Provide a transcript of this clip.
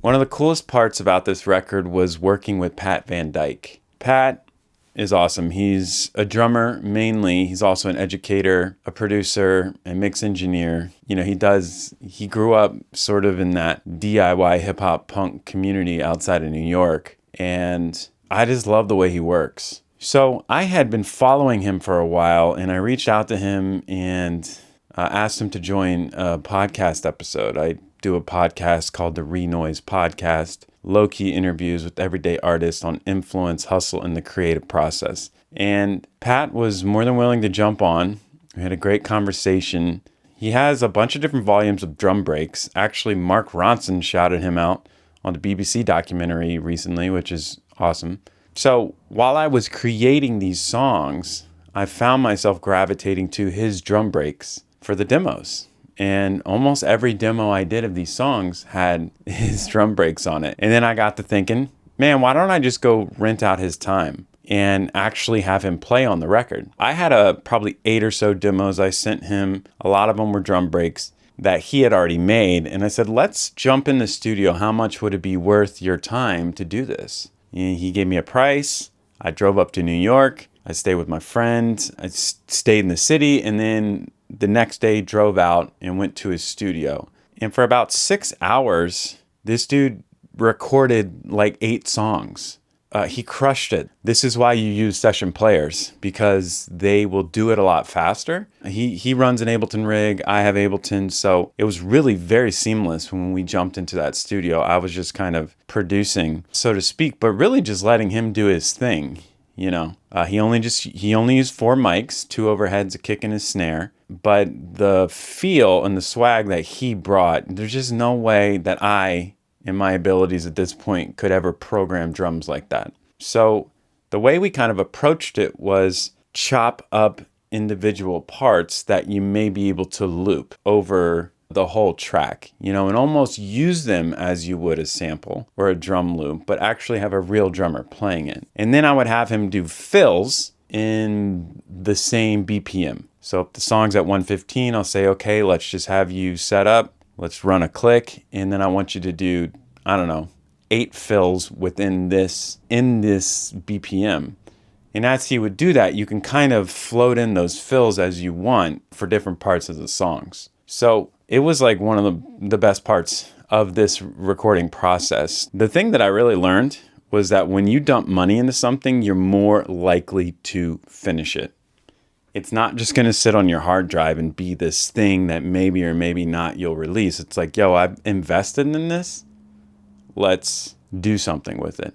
One of the coolest parts about this record was working with Pat Van Dyke. Pat is awesome. He's a drummer mainly. He's also an educator, a producer, a mix engineer. You know, he grew up sort of in that DIY hip hop punk community outside of New York. And I just love the way he works. So I had been following him for a while, and I reached out to him and asked him to join a podcast episode. I do a podcast called the Renoise Podcast, low-key interviews with everyday artists on influence, hustle, and the creative process. And Pat was more than willing to jump on. We had a great conversation. He has a bunch of different volumes of drum breaks. Actually, Mark Ronson shouted him out on the BBC documentary recently, which is awesome. So while I was creating these songs, I found myself gravitating to his drum breaks for the demos. And almost every demo I did of these songs had his drum breaks on it. And then I got to thinking, man, why don't I just go rent out his time and actually have him play on the record? I had probably 8 or so demos I sent him. A lot of them were drum breaks that he had already made. And I said, let's jump in the studio. How much would it be worth your time to do this? And he gave me a price. I drove up to New York. I stayed with my friend. I stayed in the city, and then the next day drove out and went to his studio. And for about 6 hours, this dude recorded like 8 songs. He crushed it. This is why you use session players, because they will do it a lot faster. He runs an Ableton rig. I have Ableton. So it was really very seamless when we jumped into that studio. I was just kind of producing, so to speak, but really just letting him do his thing. You know, he only used 4 mics, 2 overheads, a kick and a snare. But the feel and the swag that he brought, there's just no way that I, in my abilities at this point, could ever program drums like that. So the way we kind of approached it was chop up individual parts that you may be able to loop over the whole track, you know, and almost use them as you would a sample or a drum loop, but actually have a real drummer playing it. And then I would have him do fills in the same BPM. So if the song's at 115, I'll say, okay, let's just have you set up. Let's run a click. And then I want you to do, 8 fills in this BPM. And as he would do that, you can kind of float in those fills as you want for different parts of the songs. So it was like one of the best parts of this recording process. The thing that I really learned was that when you dump money into something, you're more likely to finish it. It's not just going to sit on your hard drive and be this thing that maybe or maybe not you'll release. It's like, yo, I've invested in this. Let's do something with it.